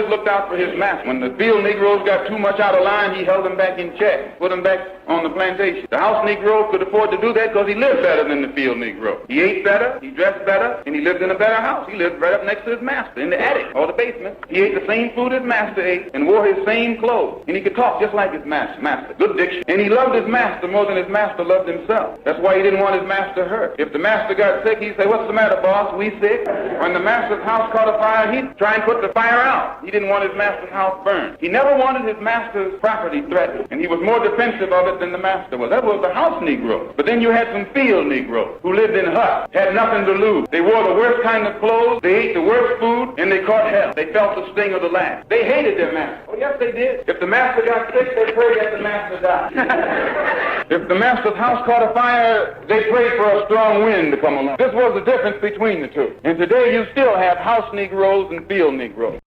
always looked out for his master. When the field Negroes got too much out of line, he held them back in check, put them back on the plantation. The house Negro could afford to do that because he lived better than the field Negro. He ate better, he dressed better, and he lived in a better house. He lived right up next to his master, in the attic or the basement. He ate the same food his master ate and wore his same clothes. And he could talk just like his master. Good diction. And he loved his master more than his master loved himself. That's why he didn't want his master hurt. If the master got sick, he'd say, "What's the matter, boss? We sick?" When the master's house caught a fire, he'd try and put the fire out. He didn't want his master's house burned. He never wanted his master's property threatened, and he was more defensive of it than the master was. That was the house Negro. But then you had some field Negroes who lived in huts, had nothing to lose. They wore the worst kind of clothes, they ate the worst food, and they caught hell. They felt the sting of the lash. They hated their master. Oh, yes, they did. If the master got sick, they prayed that the master died. If the master's house caught a fire, they prayed for a strong wind to come along. This was the difference between the two. And today you still have house Negroes and field Negroes.